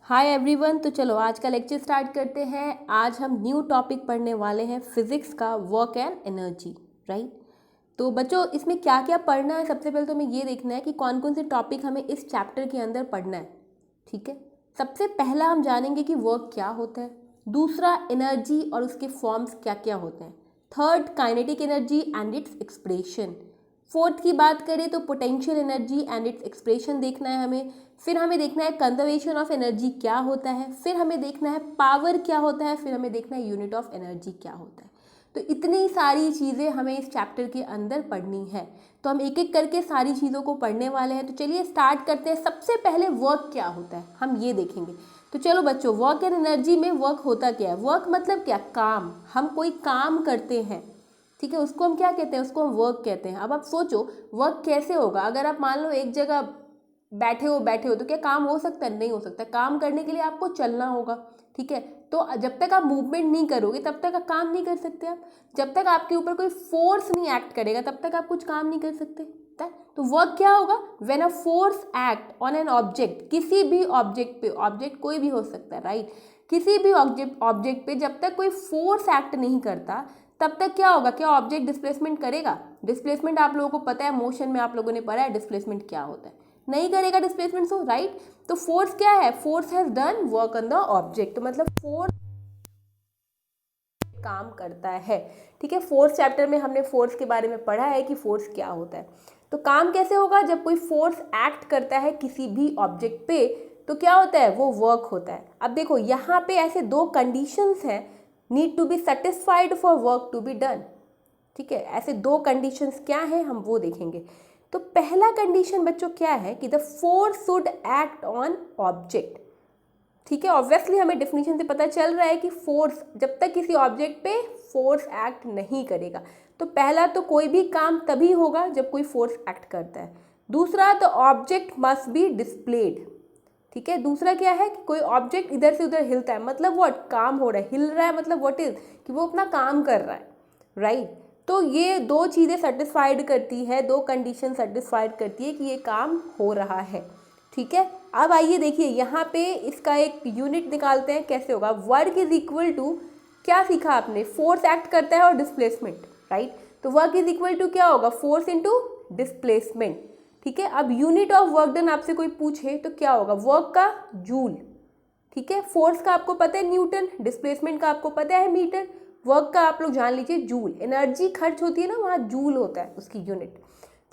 Hi everyone. तो चलो आज का लेक्चर स्टार्ट करते हैं। आज हम न्यू टॉपिक पढ़ने वाले हैं फिजिक्स का, वर्क एंड एनर्जी। राइट। तो बच्चों इसमें क्या क्या पढ़ना है, सबसे पहले तो हमें ये देखना है कि कौन कौन से टॉपिक हमें इस चैप्टर के अंदर पढ़ना है। ठीक है। सबसे पहला हम जानेंगे कि वर्क क्या होता है, दूसरा एनर्जी और उसके फॉर्म्स क्या क्या होते हैं, third kinetic energy and its expression, fourth की बात करें तो potential energy and its expression देखना है हमें, फिर हमें देखना है कंजर्वेशन ऑफ एनर्जी क्या होता है, फिर हमें देखना है पावर क्या होता है, फिर हमें देखना है यूनिट ऑफ एनर्जी क्या होता है। तो इतनी सारी चीज़ें हमें इस चैप्टर के अंदर पढ़नी है, तो हम एक एक करके सारी चीज़ों को पढ़ने वाले हैं। तो चलिए स्टार्ट करते हैं। सबसे पहले वर्क क्या होता है हम ये देखेंगे। तो चलो बच्चों, वर्क एंड एनर्जी में वर्क होता क्या है। वर्क मतलब क्या, काम। हम कोई काम करते हैं, ठीक है, उसको हम क्या कहते हैं, उसको हम वर्क कहते हैं। अब आप सोचो वर्क कैसे होगा। अगर आप मान लो एक जगह बैठे हो तो क्या काम हो सकता है? नहीं हो सकता। काम करने के लिए आपको चलना होगा। ठीक है। तो जब तक आप मूवमेंट नहीं करोगे तब तक आप काम नहीं कर सकते। आप जब तक आपके ऊपर कोई फोर्स नहीं एक्ट करेगा तब तक आप कुछ काम नहीं कर सकते। तो वर्क क्या होगा, when a force act on an object, किसी भी ऑब्जेक्ट पे, ऑब्जेक्ट कोई भी हो सकता है, राइट। किसी भी ऑब्जेक्ट पे जब तक कोई फोर्स एक्ट नहीं करता तब तक क्या होगा, क्या ऑब्जेक्ट डिस्प्लेसमेंट करेगा? डिस्प्लेसमेंट आप लोगों को पता है, मोशन में आप लोगों ने पढ़ा है डिस्प्लेसमेंट क्या होता है, नहीं करेगा डिस्प्लेसमेंट। सो राइट, तो फोर्स क्या है, force has done work on the object. तो मतलब फोर्स काम करता है। ठीक है, फोर्थ चैप्टर में हमने फोर्स के बारे में पढ़ा है कि फोर्स क्या होता है। तो काम कैसे होगा, जब कोई फोर्स एक्ट करता है किसी भी ऑब्जेक्ट पे तो क्या होता है, वो वर्क होता है। अब देखो यहाँ पे ऐसे दो कंडीशंस हैं, need to be satisfied for work to be done. ठीक है, ऐसे दो कंडीशंस क्या हैं हम वो देखेंगे। तो पहला कंडीशन बच्चों क्या है कि the force should act on object. ठीक है, ऑब्वियसली हमें डेफिनेशन से पता चल रहा है कि फोर्स, जब तक किसी ऑब्जेक्ट पे फोर्स एक्ट नहीं करेगा तो पहला तो कोई भी काम तभी होगा जब कोई फोर्स एक्ट करता है। दूसरा, the object must be displayed. ठीक है, दूसरा क्या है कि कोई ऑब्जेक्ट इधर से उधर हिलता है, मतलब व्हाट, काम हो रहा है। हिल रहा है मतलब व्हाट इज, कि वो अपना काम कर रहा है, राइट। तो ये दो चीज़ें सेटिस्फाइड करती है, दो कंडीशन सेटिस्फाइड करती है कि ये काम हो रहा है। ठीक है, अब आइए देखिए यहाँ पे इसका एक यूनिट निकालते हैं, कैसे होगा। वर्क इज इक्वल टू, क्या सीखा आपने, फोर्स एक्ट करता है और डिस्प्लेसमेंट, राइट। तो वर्क इज इक्वल टू क्या होगा, फोर्स इनटू डिस्प्लेसमेंट। ठीक है, अब यूनिट ऑफ वर्क डन आपसे कोई पूछे तो क्या होगा, वर्क का जूल। ठीक है, फोर्स का आपको पता है न्यूटन, डिस्प्लेसमेंट का आपको पता है मीटर, वर्क का आप लोग जान लीजिए जूल। एनर्जी खर्च होती है ना, वहाँ जूल होता है उसकी यूनिट।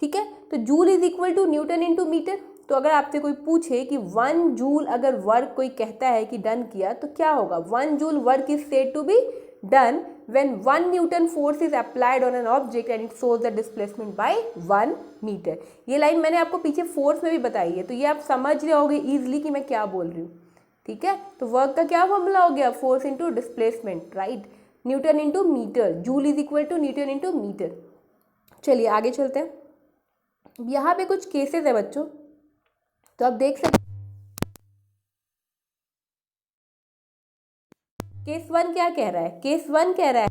ठीक है, तो joule is equal to newton into metre. तो अगर आपसे कोई पूछे कि 1 जूल अगर वर्क कोई कहता है कि डन किया तो क्या होगा, 1 joule work is said to be done when 1 Newton force is applied on an object and it shows the displacement by 1 metre. ये लाइन मैंने आपको पीछे फोर्स में भी बताई है, तो ये आप समझ रहे होगे इजीली कि मैं क्या बोल रही हूँ। ठीक है, तो वर्क का क्या फॉर्मूला हो गया, force into displacement, right. Newton into metre, joule is equal to newton into metre. चलिए आगे चलते हैं। यहाँ पे कुछ केसेस है बच्चों, तो आप देख सकते। केस 1 क्या कह रहा है, केस 1 कह रहा है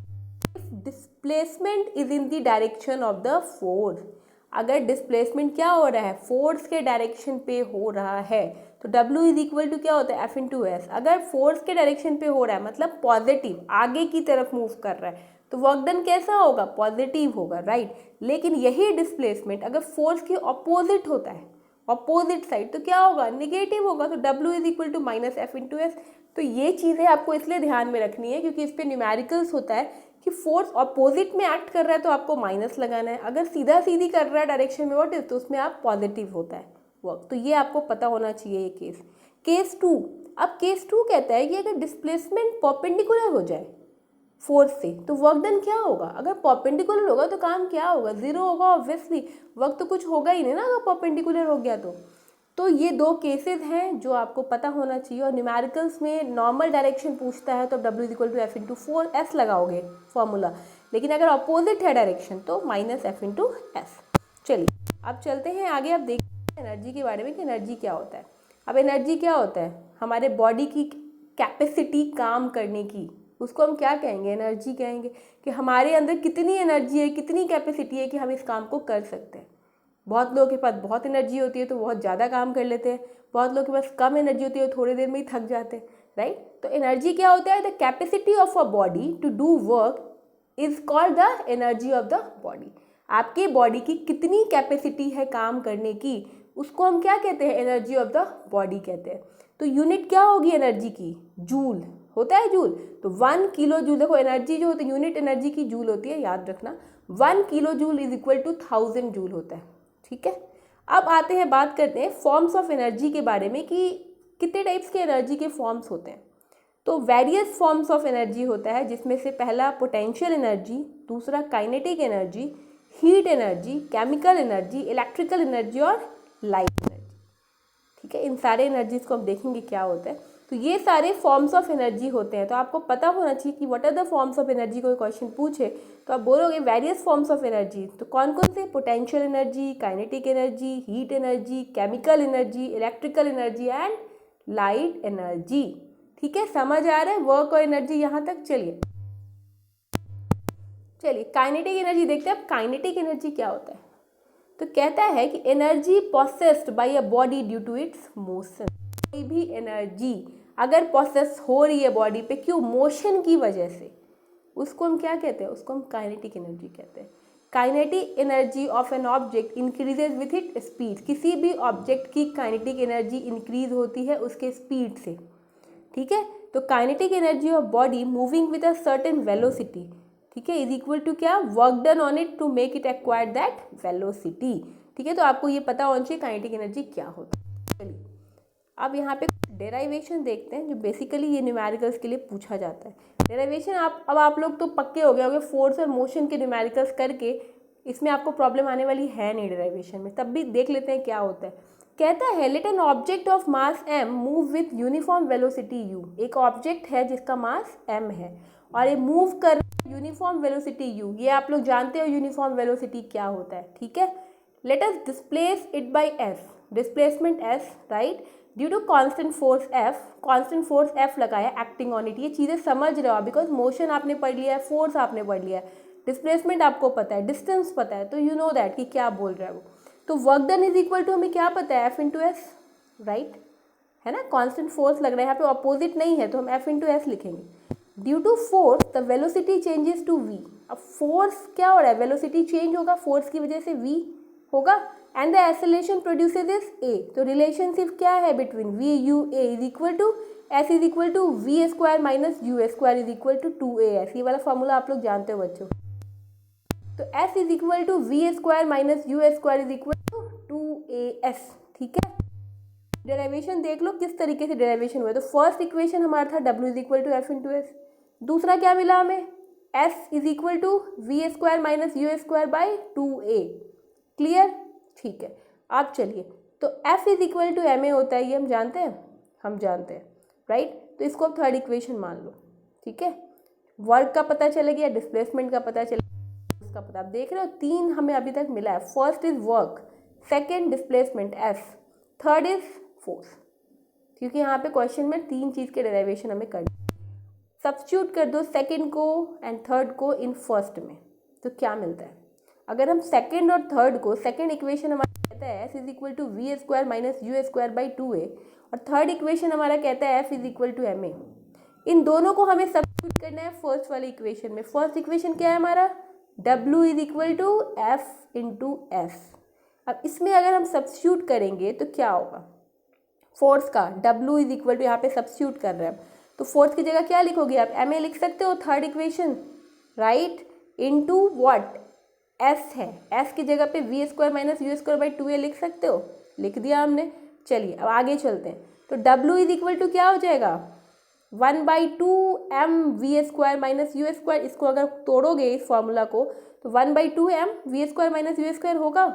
displacement is in the direction of the force. अगर डिस्प्लेसमेंट क्या हो रहा है, फोर्स के डायरेक्शन पे हो रहा है तो W इज इक्वल टू क्या होता है, F इंटू एस। अगर फोर्स के डायरेक्शन पे हो रहा है मतलब पॉजिटिव, आगे की तरफ मूव कर रहा है तो वर्क डन कैसा होगा, पॉजिटिव होगा, राइट। लेकिन यही डिस्प्लेसमेंट अगर फोर्स के ऑपोजिट होता है, ऑपोजिट साइड, तो क्या होगा, निगेटिव होगा। तो W is equal to minus F into S. तो ये चीज़ें आपको इसलिए ध्यान में रखनी है क्योंकि इस पर न्यूमेरिकल्स होता है कि फोर्स ऑपोजिट में एक्ट कर रहा है तो आपको माइनस लगाना है, अगर सीधा सीधी कर रहा है डायरेक्शन में व्हाट इज, तो उसमें आप पॉजिटिव होता है वर्क। तो ये आपको पता होना चाहिए ये केस। केस 2, अब केस 2 कहता है कि अगर डिस्प्लेसमेंट परपेंडिकुलर हो जाए फोर्स से तो वर्क डन क्या होगा। अगर परपेंडिकुलर होगा तो काम क्या होगा, जीरो होगा ऑब्वियसली, वर्क तो कुछ होगा ही नहीं ना अगर परपेंडिकुलर हो गया तो ये दो केसेस हैं जो आपको पता होना चाहिए। और न्यूमेरिकल्स में नॉर्मल डायरेक्शन पूछता है तो W is equal to F into 4s लगाओगे फॉर्मूला, लेकिन अगर अपोजिट है डायरेक्शन तो माइनस एफ इंटू एस। चलिए अब चलते हैं आगे। अब देखते हैं एनर्जी के बारे में कि एनर्जी क्या होता है। अब एनर्जी क्या होता है, हमारे बॉडी की कैपेसिटी काम करने की, उसको हम क्या कहेंगे, एनर्जी कहेंगे। कि हमारे अंदर कितनी एनर्जी है, कितनी कैपेसिटी है कि हम इस काम को कर सकते हैं। बहुत लोगों के पास बहुत एनर्जी होती है तो बहुत ज़्यादा काम कर लेते हैं, बहुत लोग के पास कम एनर्जी होती है, थोड़ी देर में ही थक जाते हैं, राइट। तो एनर्जी क्या होता है, the capacity of a body to do work is called the energy of the body. आपके बॉडी की कितनी कैपेसिटी है काम करने की, उसको हम क्या कहते हैं, एनर्जी ऑफ द बॉडी कहते हैं। तो यूनिट क्या होगी एनर्जी की, जूल होता है, जूल। तो 1 किलो जूल, देखो एनर्जी जो होती है यूनिट एनर्जी की जूल होती है, याद रखना 1 kilo joule is equal to 1000 joule होता है, ठीक है। अब आते हैं, बात करते हैं फॉर्म्स ऑफ एनर्जी के बारे में कि कितने टाइप्स के एनर्जी के फॉर्म्स होते हैं। तो वेरियस फॉर्म्स ऑफ एनर्जी होता है, जिसमें से पहला पोटेंशियल एनर्जी, दूसरा kinetic energy, heat energy, chemical energy, electrical energy और लाइट एनर्जी, ठीक है। इन सारे एनर्जीज को हम देखेंगे क्या होता है। तो ये सारे फॉर्म्स ऑफ एनर्जी होते हैं। तो आपको पता होना चाहिए कि what are the forms of energy. कोई क्वेश्चन पूछे तो आप बोलोगे वेरियस फॉर्म्स ऑफ एनर्जी। तो कौन कौन से, potential energy, kinetic energy, heat energy, chemical energy, electrical energy and light energy, ठीक है। समझ आ रहा है वर्क और एनर्जी यहाँ तक। चलिए काइनेटिक एनर्जी देखते हैं। अब काइनेटिक एनर्जी क्या होता है, तो कहता है कि energy possessed by a body due to its motion. कोई भी एनर्जी अगर प्रोसेस हो रही है बॉडी पे, क्यों, मोशन की वजह से, उसको हम क्या कहते हैं, उसको हम काइनेटिक एनर्जी कहते हैं। Kinetic energy of an object increases with it speed. किसी भी ऑब्जेक्ट की काइनेटिक एनर्जी इंक्रीज होती है उसके स्पीड से, ठीक है। तो kinetic energy of body moving with a certain velocity, ठीक है, इज इक्वल टू क्या, work done on it to make it acquire that velocity, ठीक है। तो आपको ये पता होना चाहिए काइनेटिक एनर्जी क्या होती है। चलिए अब यहाँ पे डेराइवेशन देखते हैं, जो बेसिकली ये न्यूमेरिकल्स के लिए पूछा जाता है। डेराइवेशन आप लोग तो पक्के हो गए होंगे फोर्स और मोशन के न्यूमेरिकल्स करके, इसमें आपको प्रॉब्लम आने वाली है नहीं डेराइवेशन में, तब भी देख लेते हैं क्या होता है। कहता है let an object of mass m move with uniform velocity u। एक ऑब्जेक्ट है जिसका मास m है और ये मूव कर यूनिफॉर्म वेलोसिटी u। ये आप लोग जानते हो यूनिफॉर्म वेलोसिटी क्या होता है, ठीक है। Let us displace it by s, displacement s, right, due to constant force f। Constant force f लगाया एक्टिंग ऑन इट। ये चीज़ें समझ रहे हो बिकॉज मोशन आपने पढ़ लिया है, फोर्स आपने पढ़ लिया है, डिस्प्लेसमेंट आपको पता है, डिस्टेंस पता है, तो यू नो दैट कि क्या बोल रहा है वो। तो work done is equal to, हमें क्या पता है, F इंटू एस, राइट, है ना। कांस्टेंट फोर्स लग रहा है यहाँ पे, अपोजिट नहीं है, तो हम F इंटू एस लिखेंगे। Due to force the velocity changes to v। अब फोर्स क्या हो रहा है, वेलोसिटी चेंज होगा, फोर्स की वजह से v होगा, and the acceleration produces is a। तो रिलेशनशिप क्या है between v u a is equal to s is equal to v square minus u square is equal to 2as। ये वाला फॉर्मूला आप लोग जानते हो बच्चों। तो s is equal to v square minus u square is equal to 2as, ठीक है। डेरिवेशन देख लो किस तरीके से डेरिवेशन हुआ है। तो फर्स्ट इक्वेशन हमारा था w is equal to F into S. दूसरा क्या मिला हमें, s is equal to we square minus you square by 2a। Clear, ठीक है। अब चलिए, तो f is equal to M A होता है, ये हम जानते हैं, राइट। तो इसको अब थर्ड इक्वेशन मान लो, ठीक है। वर्क का पता चले गया, डिस्प्लेसमेंट का पता चले, उसका पता, आप देख रहे हो तीन हमें अभी तक मिला है। First is work, second displacement f, third is force, क्योंकि यहाँ पे क्वेश्चन में तीन चीज़ के डेरिवेशन हमें करनी। सब्स्टिट्यूट कर दो सेकेंड को एंड थर्ड को इन फर्स्ट में, तो क्या मिलता है। अगर हम सेकेंड और थर्ड को, सेकेंड इक्वेशन हमारा कहता है s is equal to we square minus you square by 2a, और थर्ड इक्वेशन हमारा कहता है f is equal to M A. इन दोनों को हमें सब्स्टिट्यूट करना है फर्स्ट वाले इक्वेशन में। फर्स्ट इक्वेशन क्या है हमारा, w is equal to F into S. अब इसमें अगर हम सब्स्टिट्यूट करेंगे तो क्या होगा, फोर्स का w इज इक्वल टू, यहाँ पे सब्स्टिट्यूट कर रहे हैं, तो फोर्स की जगह क्या लिखोगे आप, एम ए लिख सकते हो, third equation, right, into what, s है, s की जगह पे v square minus you square by 2a लिख सकते हो, लिख दिया हमने। चलिए अब आगे चलते हैं। तो w इज इक्वल टू क्या हो जाएगा, 1/2 m v square minus you square. इसको अगर तोड़ोगे इस फॉर्मूला को, तो 1/2 m v square minus you square होगा।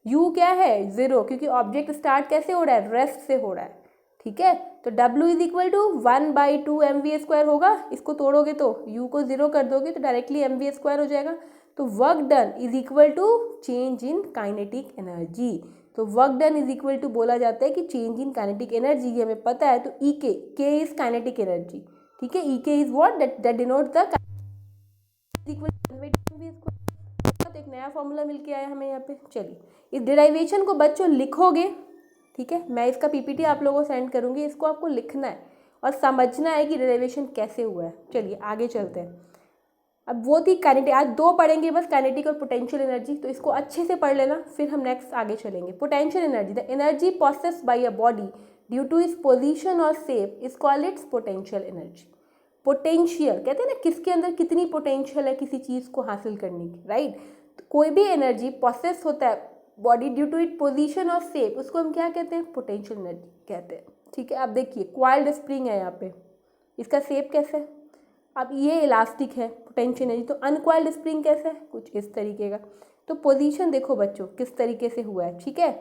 u क्या है, 0, क्योंकि ऑब्जेक्ट स्टार्ट कैसे हो रहा है, रेस्ट से हो रहा है, ठीक है। तो w is equal to 1/2 m v square होगा। इसको तोड़ोगे तो u को 0 कर दोगे तो डायरेक्टली एम वी स्क्वायर हो जाएगा। तो work done is equal to change in kinetic energy. तो work done is equal to बोला जाता है कि चेंज इन काइनेटिक एनर्जी, ये हमें पता है। तो ई के इज काइनेटिक एनर्जी, ठीक है। E K is what, that denote the equal to. तो एक नया फॉर्मूला मिल के आया हमें यहाँ पे। चलिए इस डेरिवेशन को बच्चों लिखोगे, ठीक है, मैं इसका पीपीटी आप लोगों को सेंड करूँगी, इसको आपको लिखना है और समझना है कि डेरिवेशन कैसे हुआ है। चलिए आगे चलते हैं। अब वो थी काइनेटिक, आज दो पढ़ेंगे बस, काइनेटिक और पोटेंशियल एनर्जी, तो इसको अच्छे से पढ़ लेना, फिर हम नेक्स्ट आगे चलेंगे। Potential energy, the energy possessed by a body due to its position और shape is called its potential energy. Potential कहते हैं ना, किसके अंदर कितनी पोटेंशियल है किसी चीज़ को हासिल करने की, राइट। तो कोई भी एनर्जी प्रोसेस होता है body due to it position और शेप, उसको हम क्या कहते हैं, पोटेंशियल एनर्जी कहते हैं। ठीक है, अब देखिए क्वाइल्ड स्प्रिंग है यहाँ पे, इसका शेप कैसे है, अब ये इलास्टिक है पोटेंशियल एनर्जी, तो अनक्वाइल्ड स्प्रिंग कैसे है, कुछ इस तरीके का। तो पोजीशन देखो बच्चों किस तरीके से हुआ है, ठीक है।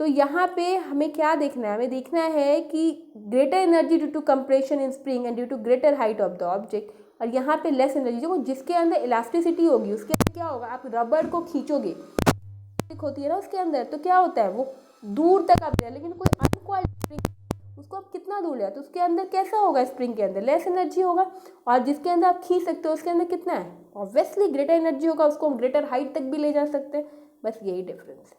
तो यहाँ पे हमें क्या देखना है, हमें देखना है कि greater energy due to compression in spring and due to greater height of the object, और यहाँ पे लेस एनर्जी, देखो जिसके अंदर इलास्टिसिटी होगी उसके अंदर क्या होगा, आप रबर को खींचोगे होती है ना उसके अंदर, तो क्या होता है वो दूर तक आप ले, लेकिन कोई अनक्वाइल्ड स्प्रिंग उसको आप कितना दूर ले, तो उसके अंदर कैसा होगा, स्प्रिंग के अंदर लेस एनर्जी होगा, और जिसके अंदर आप खींच सकते हो उसके अंदर कितना है, ऑब्वियसली ग्रेटर एनर्जी होगा, उसको हम ग्रेटर हाइट तक भी ले जा सकते हैं, बस यही डिफरेंस है।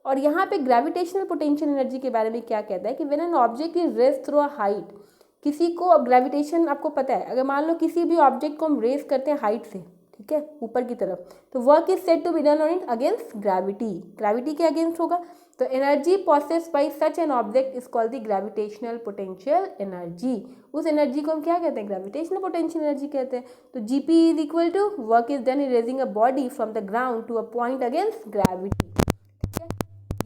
और यहाँ पे ग्रेविटेशनल पोटेंशियल एनर्जी के बारे में क्या कहता है कि when an object is raise through a height, किसी को, अब ग्रेविटेशन आपको पता है, अगर मान लो किसी भी ऑब्जेक्ट को हम रेज करते हैं हाइट से, ठीक है, ऊपर की तरफ, तो work is said to be done on it against gravity, gravity के अगेंस्ट होगा, तो energy possessed by such an object is called the gravitational potential energy. उस एनर्जी को हम क्या कहते हैं, ग्रेविटेशनल पोटेंशियल एनर्जी कहते हैं। तो GP is equal to work is done in raising a body from the ground to a point against gravity, ठीक है,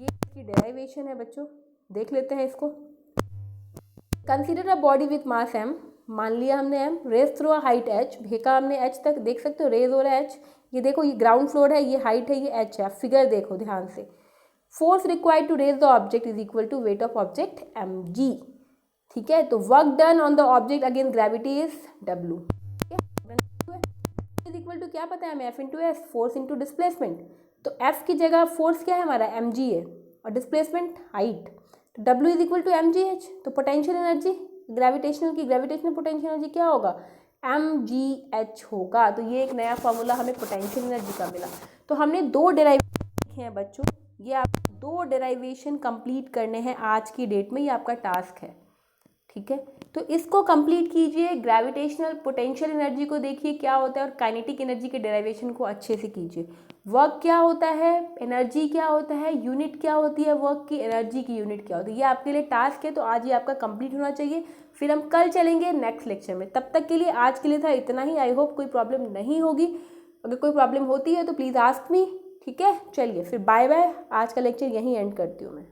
ये इसकी डेरिवेशन है बच्चों, देख लेते हैं इसको। Consider a body with mass m, मान लिया हमने m, raise through a height h, भेका हमने h तक, देख सकते हो रेज हो रहा है h, ये देखो ये ग्राउंड फ्लोर है, ये हाइट है, ये h है, आप फिगर देखो ध्यान से। Force required to raise the object is equal to weight of object mg, ठीक है। तो work done on the object against gravity is w, ठीक है, इज इक्वल टू क्या पता है हमें, f into S, force into displacement, तो f की जगह फोर्स क्या है हमारा mg है, और डिस्प्लेसमेंट हाइट, तो W is equal to mgh, तो पोटेंशियल एनर्जी ग्रेविटेशनल की, ग्रेविटेशनल पोटेंशियल एनर्जी क्या होगा, mgh होगा। तो ये एक नया फॉर्मूला हमें पोटेंशियल एनर्जी का मिला। तो हमने दो डेराइवेशन लिखे हैं बच्चों, ये आप दो डेराइवेशन कंप्लीट करने हैं आज की डेट में, ये आपका टास्क है, ठीक है। तो इसको कंप्लीट कीजिए, ग्रेविटेशनल पोटेंशियल एनर्जी को देखिए क्या होता है, और काइनेटिक एनर्जी के डेरिवेशन को अच्छे से कीजिए। वर्क क्या होता है, एनर्जी क्या होता है, यूनिट क्या होती है वर्क की, एनर्जी की यूनिट क्या होती है, ये आपके लिए टास्क है, तो आज ये आपका कंप्लीट होना चाहिए। फिर हम कल चलेंगे नेक्स्ट लेक्चर में, तब तक के लिए आज के लिए था इतना ही। आई होप कोई प्रॉब्लम नहीं होगी, अगर कोई प्रॉब्लम होती है तो प्लीज़ आस्क मी, ठीक है। चलिए फिर बाय बाय, आज का लेक्चर यहीं एंड करती हूँ मैं।